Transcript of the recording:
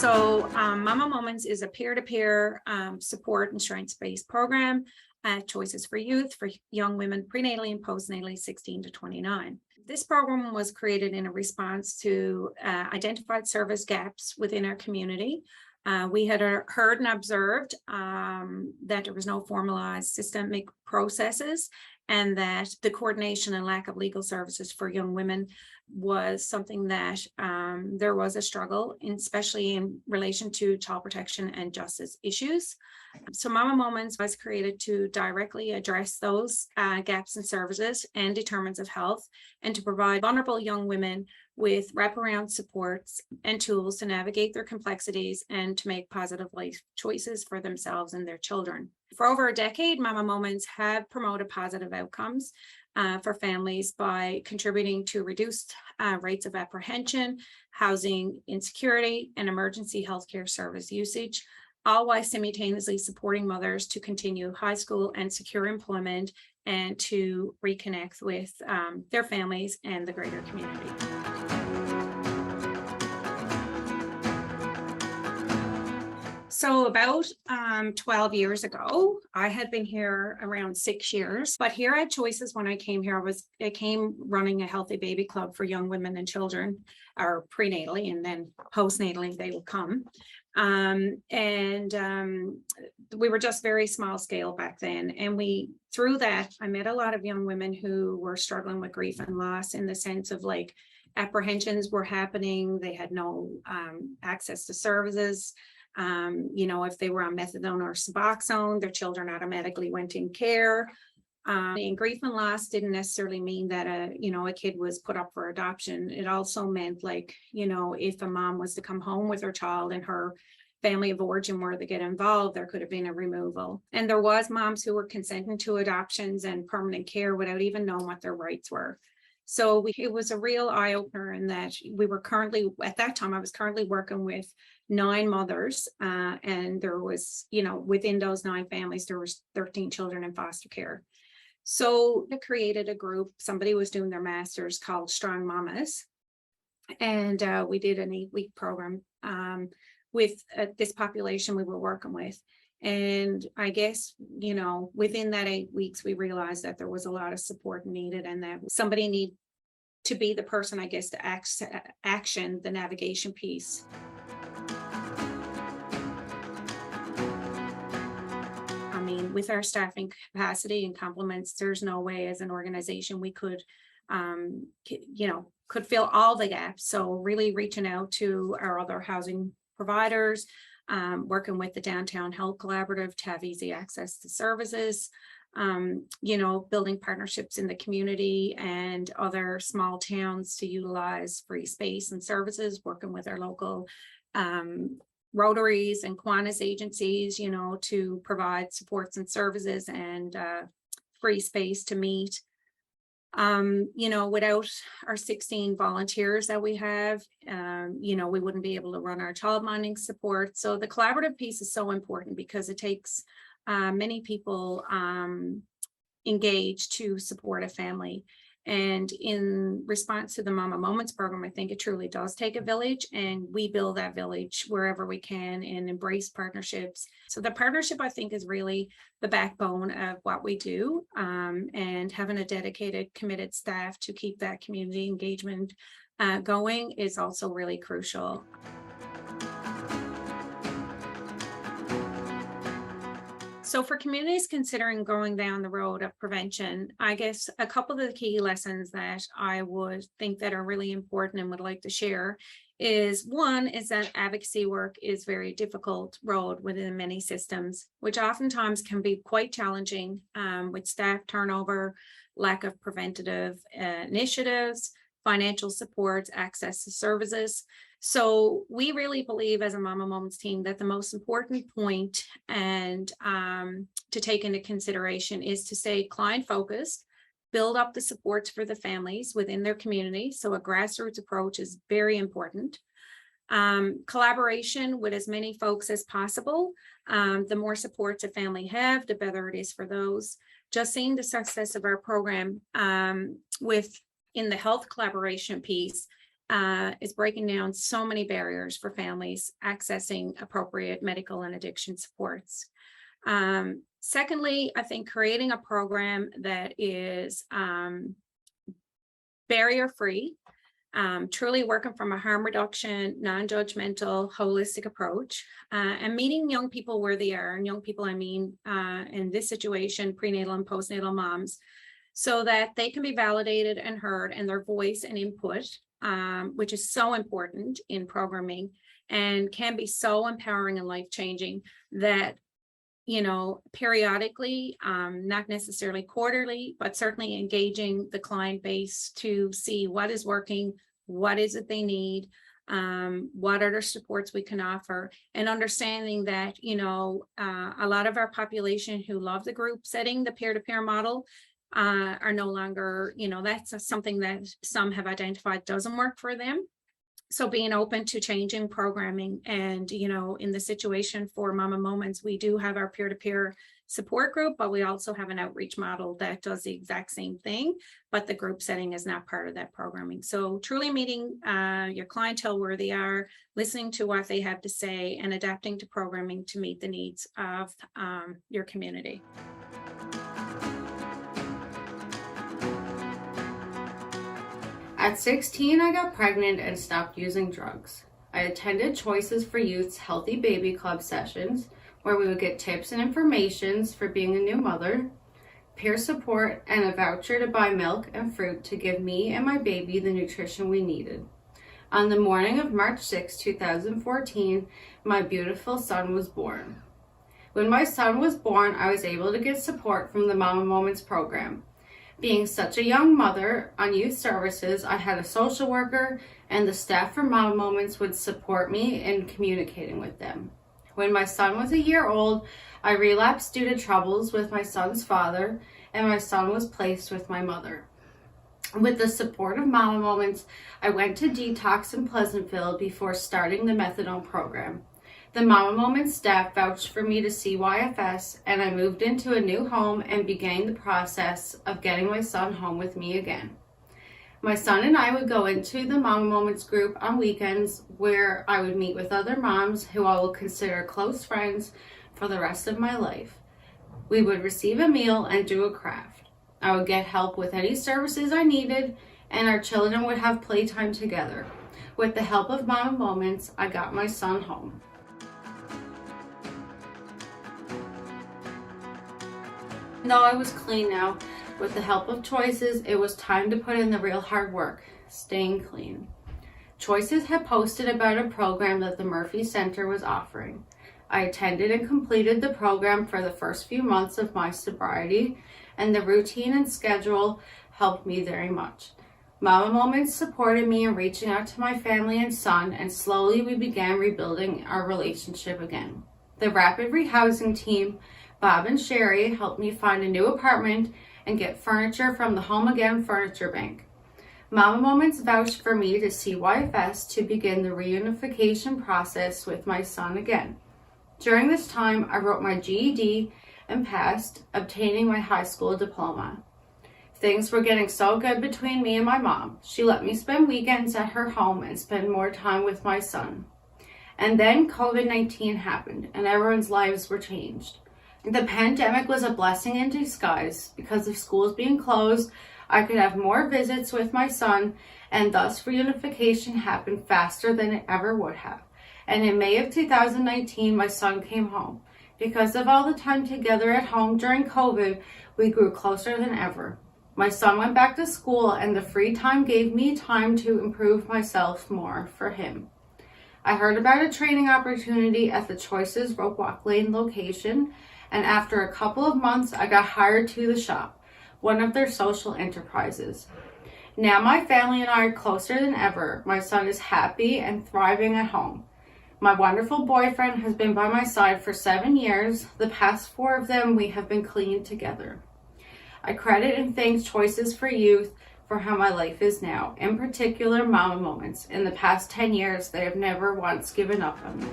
Momma Moments is a peer-to-peer support and strengths-based program at Choices for Youth for young women prenatally and postnatally 16 to 29. This program was created in a response to identified service gaps within our community. We had heard and observed that there was no formalized systemic processes, and that the coordination and lack of legal services for young women was something that there was a struggle, especially in relation to child protection and justice issues. So Momma Moments was created to directly address those gaps in services and determinants of health, and to provide vulnerable young women with wraparound supports and tools to navigate their complexities and to make positive life choices for themselves and their children. For over a decade, Momma Moments have promoted positive outcomes for families by contributing to reduced rates of apprehension, housing insecurity, and emergency healthcare service usage, all while simultaneously supporting mothers to continue high school and secure employment and to reconnect with their families and the greater community. So about 12 years ago, I had been here around 6 years, but here at Choices, when I came here, I came running a healthy baby club for young women and children, or prenatally, and then postnatally they would come. We were just very small scale back then. And through that, I met a lot of young women who were struggling with grief and loss, in the sense of like apprehensions were happening. They had no access to services. If they were on methadone or Suboxone, their children automatically went in care. And grief and loss didn't necessarily mean that a kid was put up for adoption. It also meant, like, if a mom was to come home with her child and her family of origin were to get involved, there could have been a removal. And there was moms who were consenting to adoptions and permanent care without even knowing what their rights were. So it was a real eye-opener in that we were currently, at that time, I was currently working with 9 mothers, and there was, within those 9 families, there was 13 children in foster care. So I created a group. Somebody was doing their master's called Strong Mamas, and we did an 8-week program with this population we were working with. And I guess, within that 8 weeks, we realized that there was a lot of support needed, and that somebody needed to be the person, I guess, to action the navigation piece. I mean, with our staffing capacity and complements, there's no way as an organization we could, could fill all the gaps. So really reaching out to our other housing providers, working with the Downtown Health Collaborative to have easy access to services, building partnerships in the community and other small towns to utilize free space and services, working with our local Rotaries and Kiwanis agencies, to provide supports and services and free space to meet. Without our 16 volunteers that we have, we wouldn't be able to run our child minding support. So the collaborative piece is so important because it takes many people engaged to support a family. And in response to the Momma Moments program, I think it truly does take a village, and we build that village wherever we can and embrace partnerships. So the partnership, I think, is really the backbone of what we do, and having a dedicated, committed staff to keep that community engagement going is also really crucial. So for communities considering going down the road of prevention, I guess a couple of the key lessons that I would think that are really important and would like to share is, one, is that advocacy work is very difficult road within many systems, which oftentimes can be quite challenging with staff turnover, lack of preventative initiatives, financial supports, access to services. So we really believe as a Momma Moments team that the most important point and to take into consideration is to stay client focused, build up the supports for the families within their community. So a grassroots approach is very important. Collaboration with as many folks as possible. The more supports a family have, the better it is for those. Just seeing the success of our program in the health collaboration piece, is breaking down so many barriers for families accessing appropriate medical and addiction supports. Secondly, I think creating a program that is barrier-free, truly working from a harm reduction, non-judgmental, holistic approach, and meeting young people where they are. And young people, I mean, in this situation, prenatal and postnatal moms, so that they can be validated and heard, and their voice and input, which is so important in programming and can be so empowering and life-changing, that periodically, not necessarily quarterly, but certainly engaging the client base to see what is working, what is it they need, what are the supports we can offer, and understanding that, a lot of our population who love the group setting, the peer-to-peer model, are no longer, that's something that some have identified doesn't work for them. So being open to changing programming, and, in the situation for Momma Moments, we do have our peer-to-peer support group, but we also have an outreach model that does the exact same thing, but the group setting is not part of that programming. So truly meeting your clientele where they are, listening to what they have to say, and adapting to programming to meet the needs of your community. At 16, I got pregnant and stopped using drugs. I attended Choices for Youth's Healthy Baby Club sessions, where we would get tips and information for being a new mother, peer support, and a voucher to buy milk and fruit to give me and my baby the nutrition we needed. On the morning of March 6, 2014, my beautiful son was born. When my son was born, I was able to get support from the Momma Moments program. Being such a young mother on youth services, I had a social worker, and the staff from Momma Moments would support me in communicating with them. When my son was a year old, I relapsed due to troubles with my son's father, and my son was placed with my mother. With the support of Momma Moments, I went to detox in Pleasantville before starting the methadone program. The Momma Moments staff vouched for me to CYFS, and I moved into a new home and began the process of getting my son home with me again. My son and I would go into the Momma Moments group on weekends, where I would meet with other moms who I will consider close friends for the rest of my life. We would receive a meal and do a craft. I would get help with any services I needed, and our children would have playtime together. With the help of Momma Moments, I got my son home. Though I was clean now, with the help of Choices, it was time to put in the real hard work, staying clean. Choices had posted about a program that the Murphy Center was offering. I attended and completed the program for the first few months of my sobriety, and the routine and schedule helped me very much. Momma Moments supported me in reaching out to my family and son, and slowly we began rebuilding our relationship again. The Rapid Rehousing team, Bob and Sherry, helped me find a new apartment and get furniture from the Home Again Furniture Bank. Momma Moments vouched for me to CYFS to begin the reunification process with my son again. During this time, I wrote my GED and passed, obtaining my high school diploma. Things were getting so good between me and my mom. She let me spend weekends at her home and spend more time with my son. And then COVID-19 happened, and everyone's lives were changed. The pandemic was a blessing in disguise. Because of schools being closed, I could have more visits with my son, and thus reunification happened faster than it ever would have. And in May of 2019, my son came home. Because of all the time together at home during COVID, we grew closer than ever. My son went back to school, and the free time gave me time to improve myself more for him. I heard about a training opportunity at the Choices Rope Walk Lane location, and after a couple of months, I got hired to the shop, one of their social enterprises. Now my family and I are closer than ever. My son is happy and thriving at home. My wonderful boyfriend has been by my side for 7 years. The past 4 of them, we have been clean together. I credit and thank Choices for Youth for how my life is now, in particular Momma Moments. In the past 10 years, they have never once given up on me.